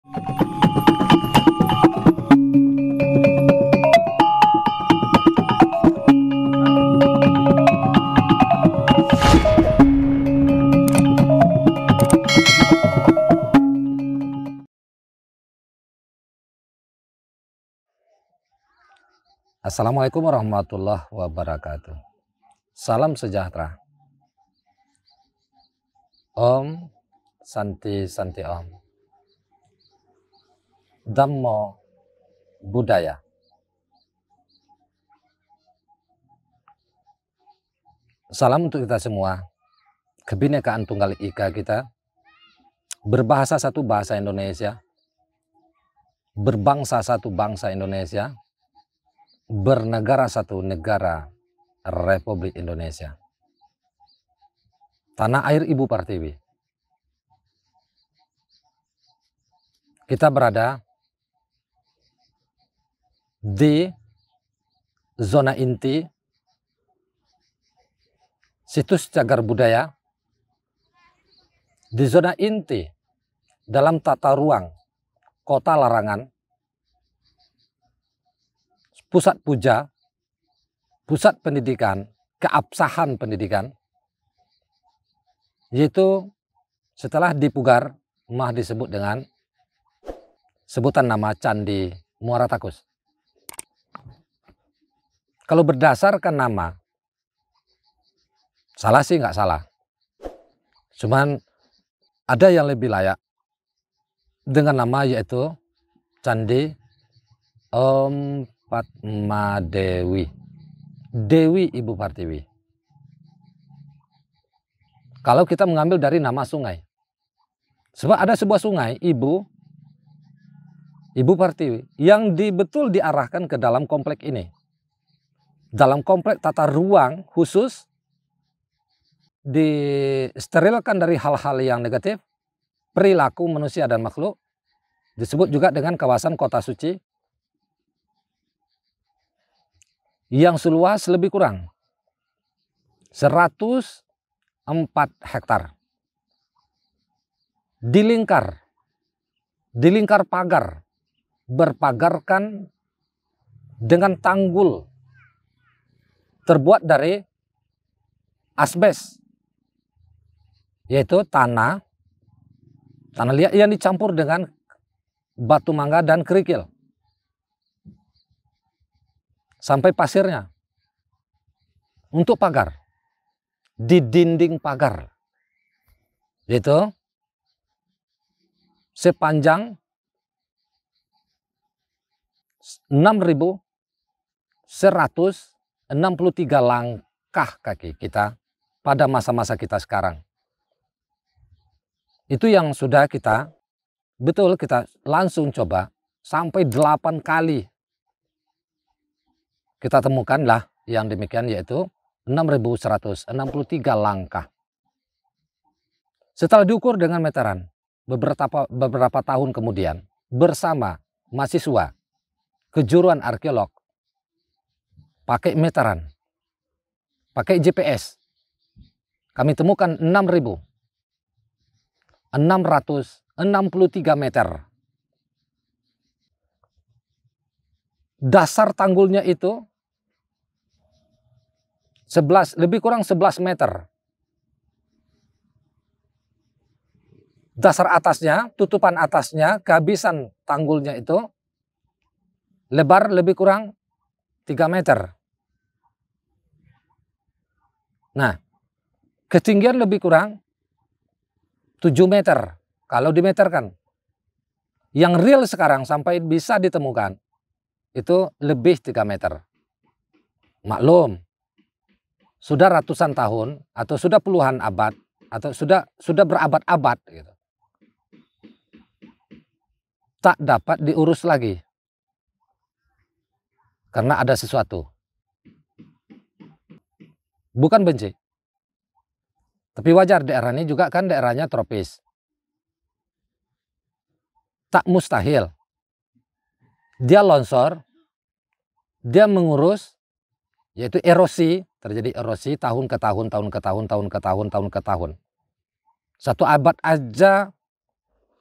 Assalamualaikum warahmatullahi wabarakatuh. Salam sejahtera. Om Santi Santi Om. Dhammo Buddhaya. Salam untuk kita semua. Kebinekaan Tunggal Ika kita. Berbahasa satu bahasa Indonesia. Berbangsa satu bangsa Indonesia. Bernegara satu negara Republik Indonesia. Tanah air Ibu Pertiwi. Kita berada di zona inti situs cagar budaya, di zona inti dalam tata ruang Kota Larangan, pusat puja, pusat pendidikan, keabsahan pendidikan, yaitu setelah dipugar mah disebut dengan sebutan nama Candi Muara Takus. Kalau berdasarkan nama, salah sih nggak salah. Cuman ada yang lebih layak dengan nama yaitu Candi Om Padma Dewi, Dewi Ibu Pertiwi. Kalau kita mengambil dari nama sungai, sebab ada sebuah sungai Ibu Pertiwi yang betul diarahkan ke dalam komplek ini, dalam komplek tata ruang khusus, disterilkan dari hal-hal yang negatif, perilaku manusia dan makhluk, disebut juga dengan kawasan kota suci, yang seluas lebih kurang 104 hektar. Dilingkar pagar, berpagarkan dengan tanggul terbuat dari asbes, yaitu tanah liat yang dicampur dengan batu mangga dan kerikil sampai pasirnya untuk pagar, di dinding pagar, yaitu sepanjang 6.163 langkah kaki kita pada masa-masa kita sekarang. Itu yang sudah kita langsung coba sampai 8 kali. Kita temukanlah yang demikian, yaitu 6.163 langkah. Setelah diukur dengan meteran, beberapa tahun kemudian, bersama mahasiswa kejuruan arkeolog, pakai meteran, pakai GPS, kami temukan 6.663 meter. Dasar tanggulnya itu lebih kurang 11 meter. Dasar atasnya, tutupan atasnya, kehabisan tanggulnya itu lebar lebih kurang 3 meter. Nah, ketinggian lebih kurang 7 meter kalau dimeterkan. Yang real sekarang sampai bisa ditemukan itu lebih 3 meter. Maklum, sudah ratusan tahun atau sudah puluhan abad atau sudah berabad-abad gitu. Tak dapat diurus lagi karena ada sesuatu. Bukan benci, tapi wajar, daerah ini juga kan daerahnya tropis. Tak mustahil dia longsor, dia mengurus, yaitu erosi. Terjadi erosi tahun ke tahun. Satu abad aja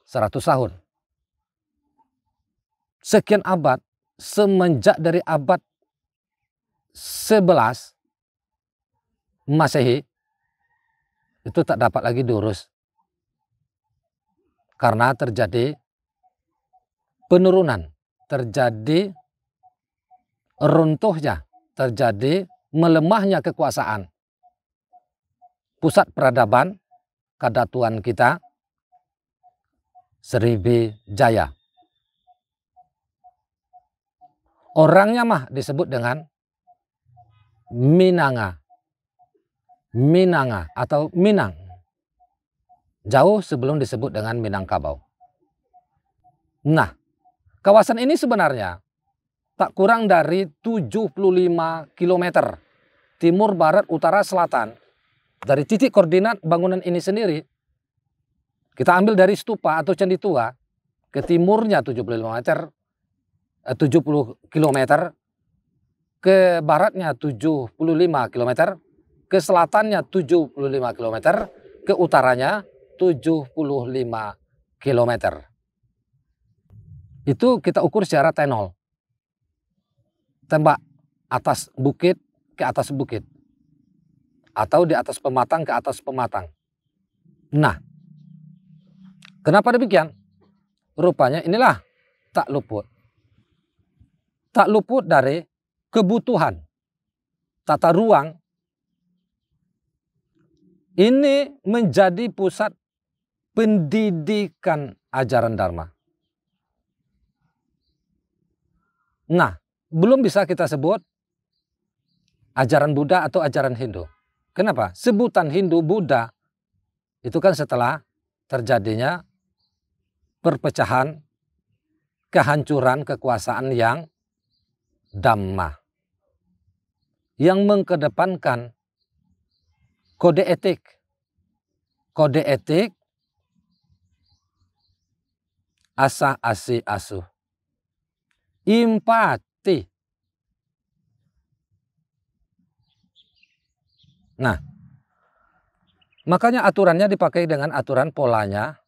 100 tahun. sekian abad, semenjak dari abad 11 Masehi, itu tak dapat lagi diurus. Karena terjadi penurunan, terjadi runtuhnya, terjadi melemahnya kekuasaan. Pusat peradaban Kadatuan kita, Sriwijaya. Orangnya mah disebut dengan Minanga. Minanga atau Minang. Jauh sebelum disebut dengan Minangkabau. Nah, kawasan ini sebenarnya tak kurang dari 75 km timur, barat, utara, selatan. Dari titik koordinat bangunan ini sendiri, kita ambil dari stupa atau candi tua, ke timurnya 70 km, ke baratnya 75 km, ke selatannya 75 km, ke utaranya 75 km. Itu kita ukur secara T0. Tembak atas bukit ke atas bukit. Atau di atas pematang ke atas pematang. Nah, kenapa demikian? Rupanya inilah tak luput. Tak luput dari kebutuhan tata ruang ini menjadi pusat pendidikan ajaran Dharma. Nah, belum bisa kita sebut ajaran Buddha atau ajaran Hindu. Kenapa? Sebutan Hindu, Buddha itu kan setelah terjadinya perpecahan, kehancuran kekuasaan yang Dhamma. Yang mengedepankan kode etik. Kode etik asa asi asuh. Impati. Nah, makanya aturannya dipakai dengan aturan polanya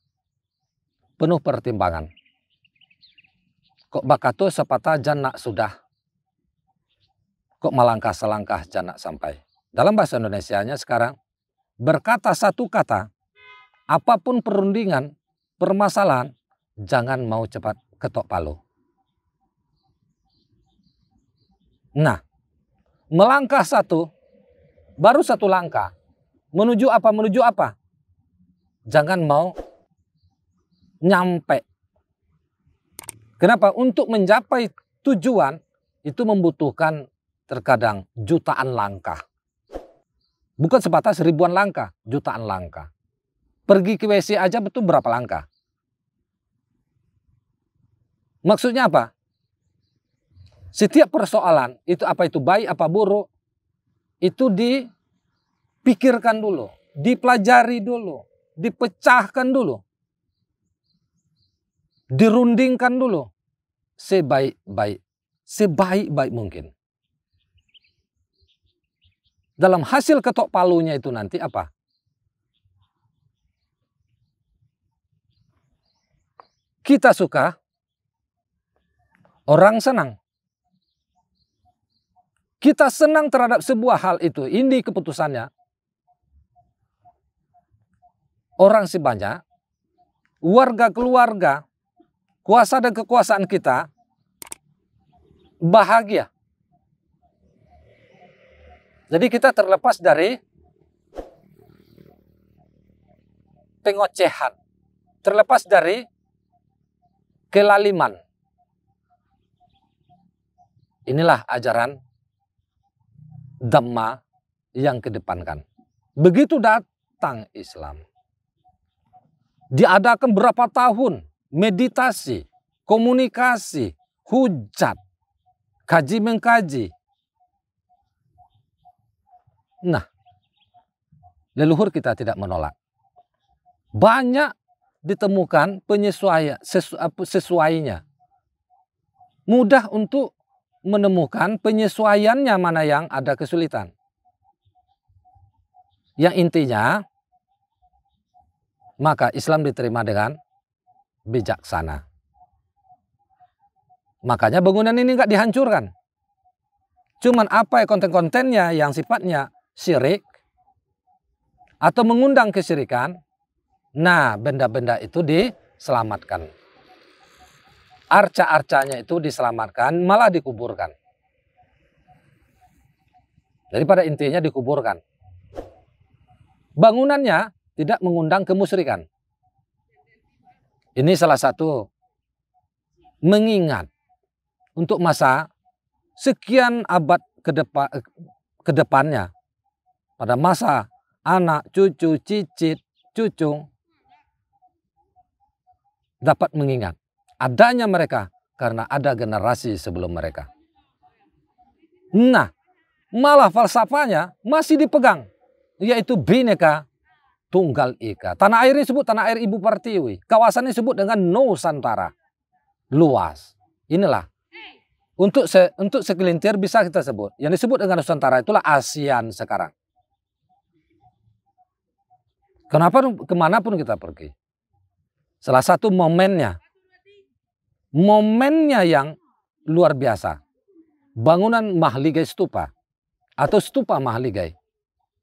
penuh pertimbangan. Kok bakato sepata janak sudah. Kok melangkah selangkah janak sampai. Dalam bahasa Indonesianya sekarang, berkata satu kata, apapun perundingan, permasalahan, jangan mau cepat ketok palu. Nah, melangkah satu, baru satu langkah. Menuju apa? Menuju apa? Jangan mau nyampe. Kenapa? Untuk mencapai tujuan itu membutuhkan terkadang jutaan langkah. Bukan sebatas ribuan langkah, jutaan langkah. Pergi ke WC aja betul berapa langkah? Maksudnya apa? Setiap persoalan, itu apa itu baik, apa buruk, itu dipikirkan dulu, dipelajari dulu, dipecahkan dulu, dirundingkan dulu, sebaik-baik mungkin. Dalam hasil ketok palunya itu nanti apa? Kita suka, orang senang. Kita senang terhadap sebuah hal itu, ini keputusannya. Orang sebanyak, warga keluarga, kuasa dan kekuasaan kita bahagia. Jadi kita terlepas dari pengocehan, terlepas dari kelaliman. Inilah ajaran Dhamma yang kedepankan. Begitu datang Islam, diadakan berapa tahun meditasi, komunikasi, hujat, kaji mengkaji. Nah, leluhur kita tidak menolak. Banyak ditemukan penyesuaian sesuainya. Mudah untuk menemukan penyesuaiannya mana yang ada kesulitan. Yang intinya, maka Islam diterima dengan bijaksana. Makanya bangunan ini nggak dihancurkan. Cuman apa ya konten-kontennya yang sifatnya syirik atau mengundang kesyirikan, nah benda-benda itu diselamatkan. Arca-arcanya itu diselamatkan, malah dikuburkan. Jadi pada intinya dikuburkan. Bangunannya tidak mengundang kemusyrikan. Ini salah satu mengingat untuk masa sekian abad ke depannya. Pada masa anak, cucu, cicit, cucu dapat mengingat adanya mereka karena ada generasi sebelum mereka. Nah, malah falsafahnya masih dipegang, yaitu Bhinneka Tunggal Ika. Tanah air ini disebut tanah air Ibu Pertiwi. Kawasan ini disebut dengan Nusantara. Luas. Inilah. Untuk segelintir bisa kita sebut. Yang disebut dengan Nusantara itulah ASEAN sekarang. Kemanapun kita pergi. Salah satu momennya yang luar biasa. Bangunan Mahligai Stupa atau Stupa Mahligai.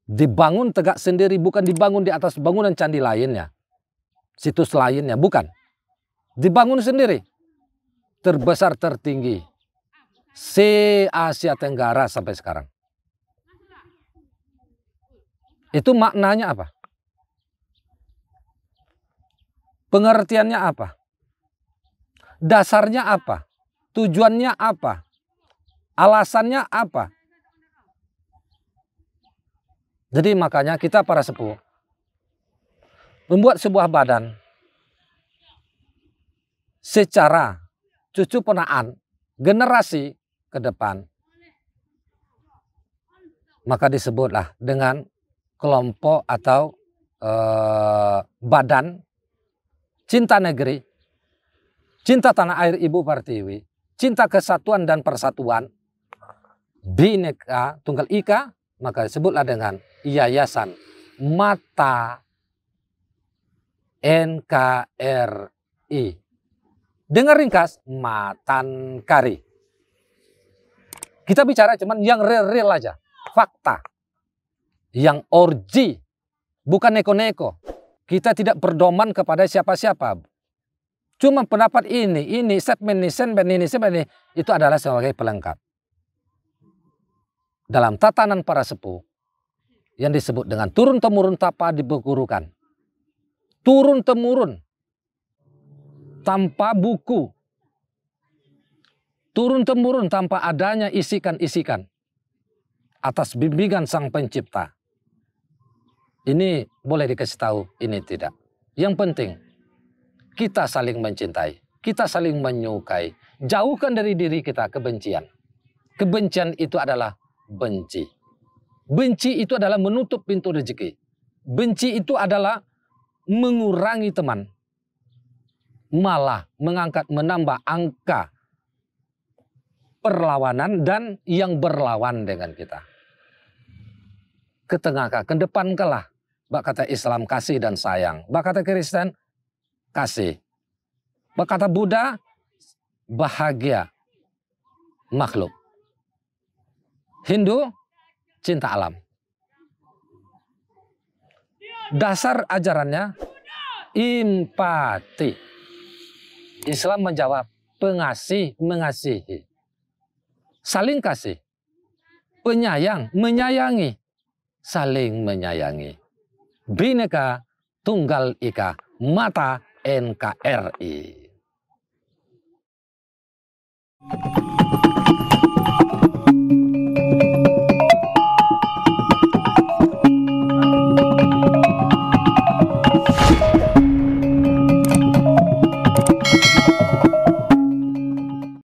Dibangun tegak sendiri, bukan dibangun di atas bangunan candi lainnya. Situs lainnya, bukan. Dibangun sendiri. Terbesar tertinggi se-Asia Tenggara sampai sekarang. Itu maknanya apa? Pengertiannya apa? Dasarnya apa? Tujuannya apa? Alasannya apa? Jadi makanya kita para sepuh membuat sebuah badan secara cucu ponaan generasi ke depan. Maka disebutlah dengan kelompok atau badan cinta negeri, cinta tanah air Ibu Pertiwi, cinta kesatuan dan persatuan, Bhinneka Tunggal Ika, maka disebutlah dengan Yayasan Mata NKRI. Dengar ringkas, Matankari. Kita bicara cuman yang real aja, fakta. Yang orgi, bukan neko-neko. Kita tidak berdoman kepada siapa-siapa. Cuma pendapat ini, segmen ini, itu adalah sebagai pelengkap. Dalam tatanan para sepuh, yang disebut dengan turun-temurun tapa dibukurukan. Turun-temurun, tanpa buku. Turun-temurun tanpa adanya isikan-isikan. Atas bimbingan Sang Pencipta. Ini boleh dikasih tahu, ini tidak. Yang penting, kita saling mencintai. Kita saling menyukai. Jauhkan dari diri kita kebencian. Kebencian itu adalah benci. Benci itu adalah menutup pintu rezeki. Benci itu adalah mengurangi teman. Malah menambah angka perlawanan dan yang berlawan dengan kita. Ketengahkah, ke depan kalah. Bak kata Islam kasih dan sayang. Bak kata Kristen kasih. Bak kata Buddha bahagia makhluk. Hindu cinta alam. Dasar ajarannya empati. Islam menjawab pengasih mengasihi. Saling kasih. Penyayang menyayangi. Saling menyayangi. Bhinneka Tunggal Ika, Mata NKRI.